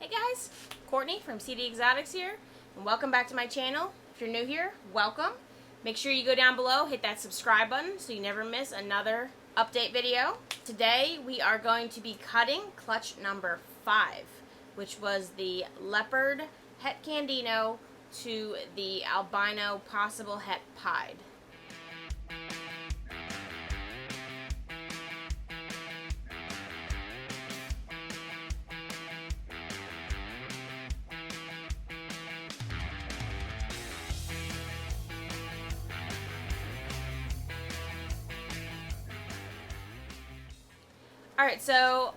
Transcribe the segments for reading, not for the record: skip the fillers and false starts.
Hey guys, Courtney from CD Exotics here, and welcome back to my channel. If you're new here, welcome. Make sure you go down below, hit that subscribe button so you never miss another update video. Today we are going to be cutting clutch number 5, which was the Leopard Het Candino to the Albino possible Het Pied. Alright, so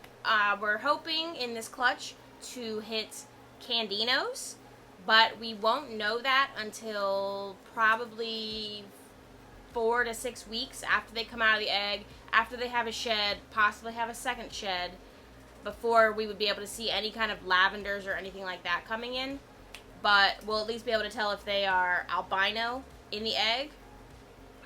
we're hoping in this clutch to hit Candinos, but we won't know that until probably 4 to 6 weeks after they come out of the egg, after they have a shed, possibly have a second shed, before we would be able to see any kind of lavenders or anything like that coming in. But we'll at least be able to tell if they are albino in the egg.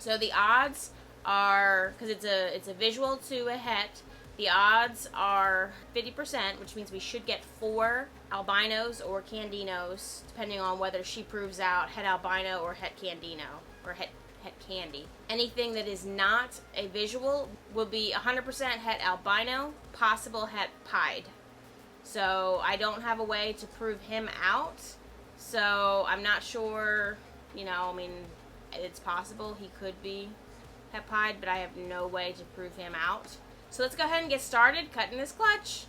So the odds are, because it's a visual to a het, the odds are 50%, which means we should get 4 albinos or candinos, depending on whether she proves out het albino or het candino, or het candy. Anything that is not a visual will be 100% het albino, possible het pied. So I don't have a way to prove him out, so I'm not sure, I mean, it's possible he could be het pied, but I have no way to prove him out. So let's go ahead and get started cutting this clutch.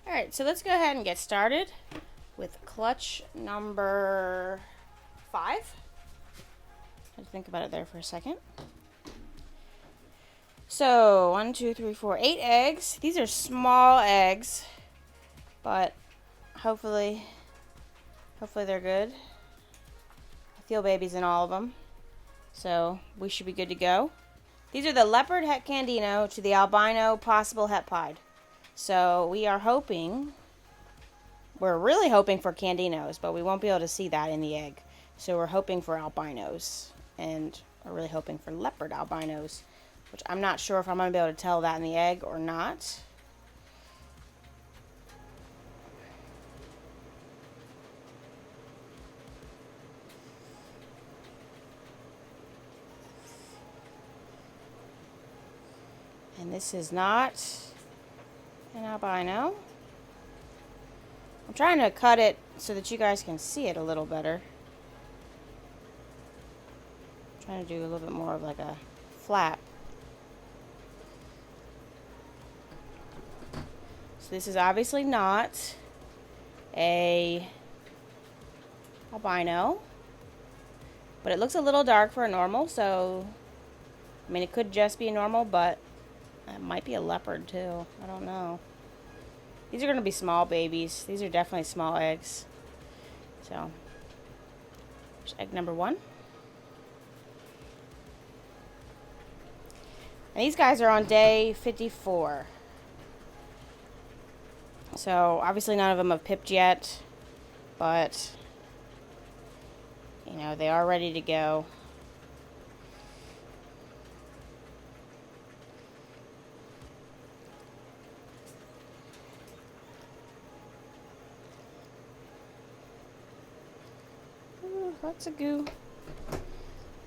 Alright, so let's go ahead and get started with clutch number 5. I had to think about it there for a second. So, 1, 2, 3, 4, 8 eggs. These are small eggs, but hopefully they're good. I feel babies in all of them, so we should be good to go. These are the Leopard Het Candino to the albino possible Het Pied. So we're really hoping for candinos, but we won't be able to see that in the egg. So we're hoping for albinos, and we're really hoping for leopard albinos, which I'm not sure if I'm going to be able to tell that in the egg or not. And this is not an albino. I'm trying to cut it so that you guys can see it a little better. I'm trying to do a little bit more of like a flap. This is obviously not a albino, but it looks a little dark for a normal, so I mean it could just be a normal, but it might be a leopard too. I don't know. These are going to be small babies. These are definitely small eggs. So there's egg number 1. And these guys are on day 54. So, obviously none of them have pipped yet, but, they are ready to go. Ooh, lots of goo.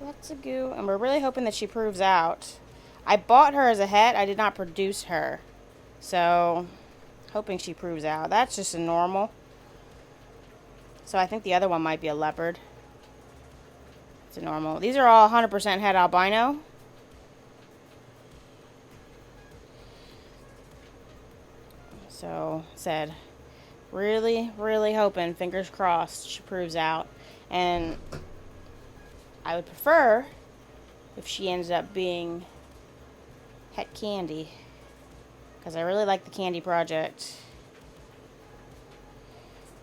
Lots of goo. And we're really hoping that she proves out. I bought her as a het. I did not produce her. So hoping she proves out. That's just a normal. So I think the other one might be a leopard. It's a normal. These are all 100% het albino. So, really, really hoping, fingers crossed, she proves out. And I would prefer if she ends up being het candy, because I really like the candy project.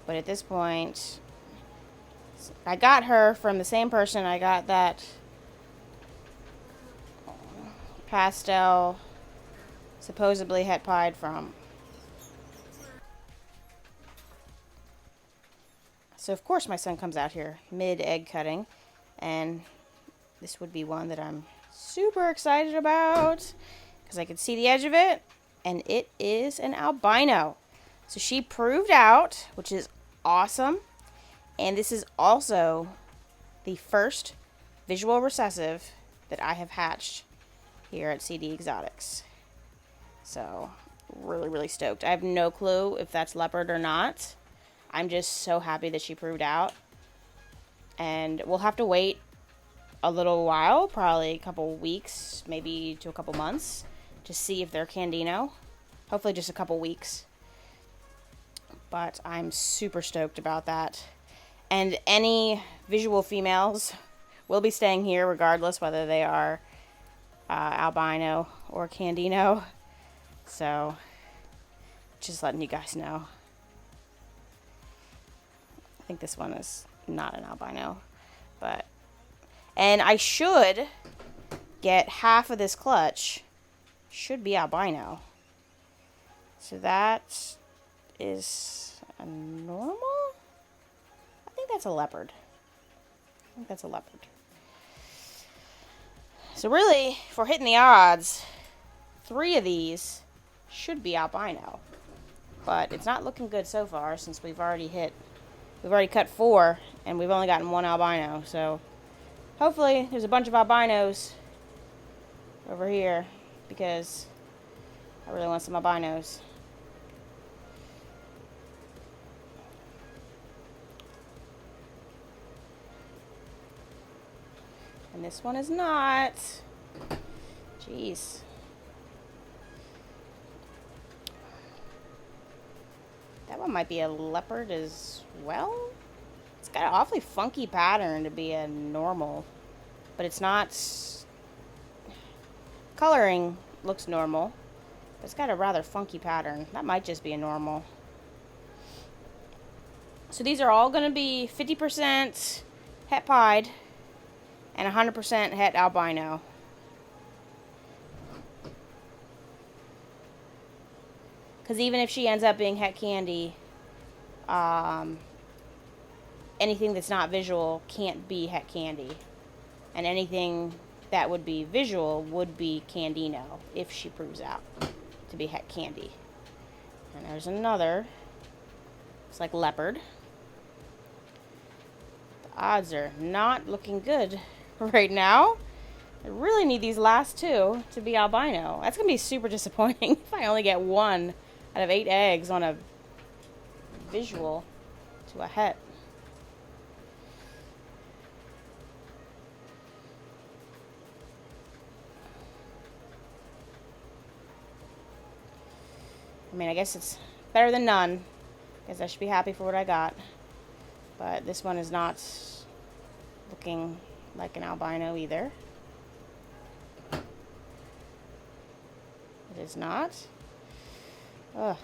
But at this point, I got her from the same person I got that pastel supposedly het pied from. So of course my son comes out here mid-egg cutting, and this would be one that I'm super excited about because I could see the edge of it, and it is an albino. So she proved out, which is awesome, and this is also the first visual recessive that I have hatched here at CD Exotics. So really, really stoked. I have no clue if that's leopard or not. I'm just so happy that she proved out. And we'll have to wait a little while, probably a couple weeks, maybe to a couple months, to see if they're Candino. Hopefully just a couple weeks. But I'm super stoked about that. And any visual females will be staying here regardless whether they are albino or Candino. So just letting you guys know. I think this one is not an albino, and I should get half of this clutch should be albino. So that is a normal? I think that's a leopard. So really, if we're hitting the odds, 3 of these should be albino. But it's not looking good so far since we've already cut 4 and we've only gotten 1 albino. So hopefully there's a bunch of albinos over here because I really want some albinos. And this one is not. Jeez. That one might be a leopard as well. It's got an awfully funky pattern to be a normal, but it's not. Coloring looks normal, but it's got a rather funky pattern. That might just be a normal. So these are all going to be 50% het pied and 100% het albino. Because even if she ends up being het candy, anything that's not visual can't be het candy. And anything that would be visual would be Candino if she proves out to be het candy. And there's another. It's like leopard. The odds are not looking good right now. I really need these last 2 to be albino. That's going to be super disappointing if I only get 1 out of 8 eggs on a visual to a het. I mean, I guess it's better than none, because I should be happy for what I got. But this one is not looking like an albino either. It is not. Ugh.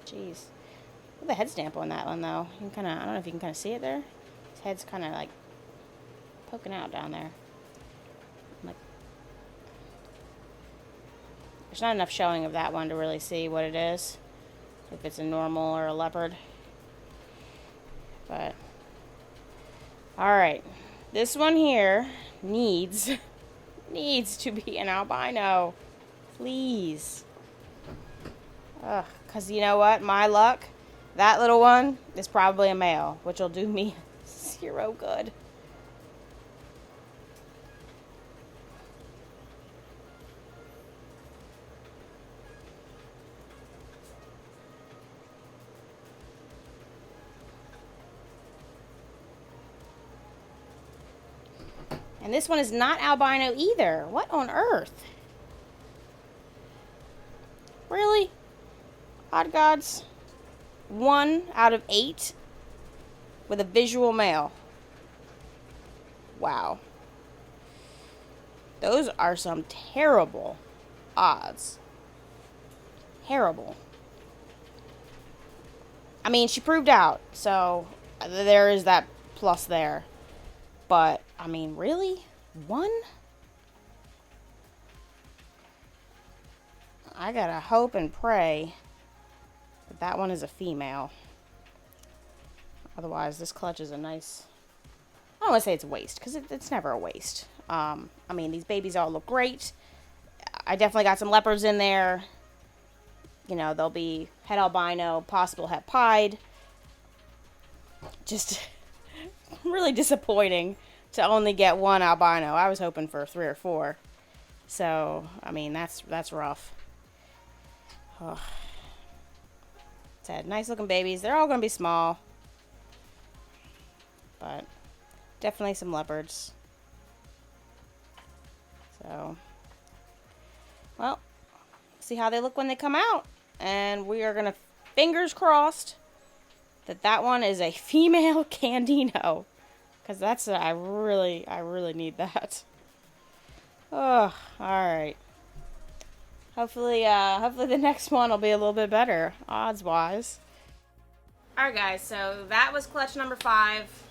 Jeez. Look at the head stamp on that one, though. You can I don't know if you can kind of see it there. His head's kind of like poking out down there. Like, there's not enough showing of that one to really see what it is, if it's a normal or a leopard. But all right, this one here needs to be an albino, please. Because you know what? My luck, that little one is probably a male, which will do me 0 good. And this one is not albino either. What on earth? Really? Odd gods. 1 out of 8 with a visual male. Wow. Those are some terrible odds. Terrible. I mean, she proved out, so there is that plus there. But, I mean, really? 1? I gotta hope and pray that that one is a female. Otherwise, this clutch is a nice... I don't want to say it's a waste, because it's never a waste. I mean, these babies all look great. I definitely got some leopards in there. You know, there'll be het albino, possible het pied. Just really disappointing to only get one albino. I was hoping for 3 or 4. So, I mean, that's rough. Oh. Sad. Nice looking babies. They're all going to be small. But definitely some leopards. So, well, see how they look when they come out. And we are going to, fingers crossed, that one is a female Candino. Because that's, I really need that. Oh, alright. Hopefully the next one will be a little bit better, odds-wise. Alright guys, so that was clutch number 5.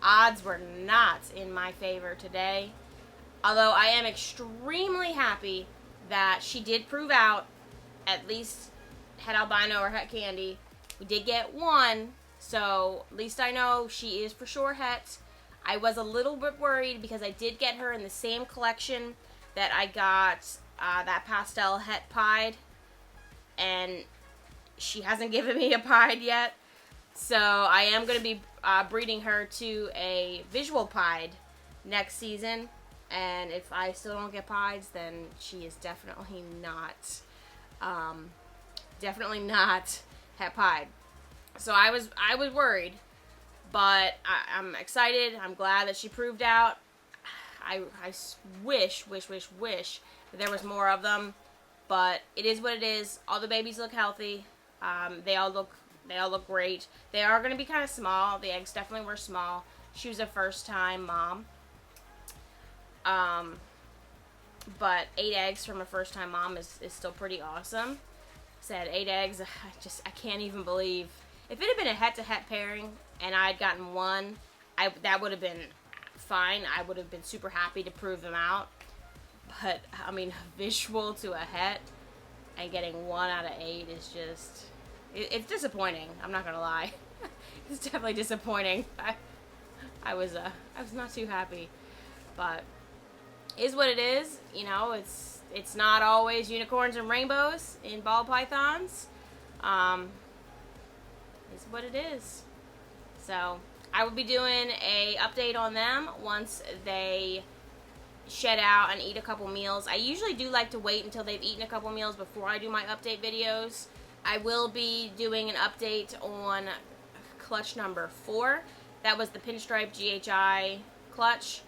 Odds were not in my favor today. Although I am extremely happy that she did prove out at least het albino or het candy. We did get one, so at least I know she is for sure het. I was a little bit worried because I did get her in the same collection that I got that pastel het pied, and she hasn't given me a pied yet. So I am going to be breeding her to a visual pied next season, and if I still don't get pieds, then she is definitely not het pied. So I was worried, but I'm excited. I'm glad that she proved out. I wish that there was more of them, but it is what it is. All the babies look healthy. They all look great. They are going to be kind of small. The eggs definitely were small. She was a first-time mom. But 8 eggs from a first-time mom is still pretty awesome. Said 8 eggs. I can't even believe. If it had been a het-to-het pairing and I had gotten one, that would have been fine. I would have been super happy to prove them out. But I mean, visual to a het and getting 1 out of 8 is just, it's disappointing. I'm not gonna lie. It's definitely disappointing. I was not too happy, but is what it is. You know, it's not always unicorns and rainbows in ball pythons. Is what it is. So I will be doing a update on them once they shed out and eat a couple meals. I usually do like to wait until they've eaten a couple meals before I do my update videos. I will be doing an update on clutch number 4. That was the pinstripe GHI clutch.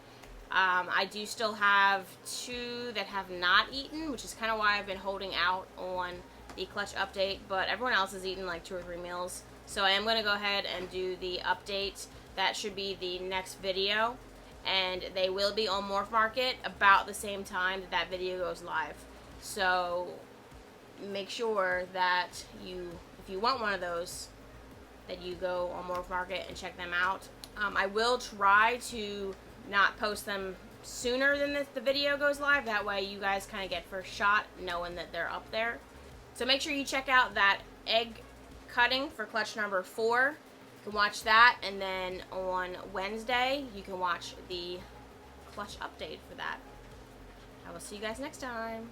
I do still have 2 that have not eaten, which is kind of why I've been holding out on the clutch update, but everyone else has eaten like 2 or 3 meals. So I am going to go ahead and do the update. That should be the next video, and they will be on Morph Market about the same time that video goes live. So make sure that if you want one of those, that you go on Morph Market and check them out. I will try to not post them sooner than the video goes live. That way you guys kind of get first shot knowing that they're up there. So make sure you check out that egg cutting for clutch number 4. You can watch that, and then on Wednesday you can watch the clutch update for that. I will see you guys next time.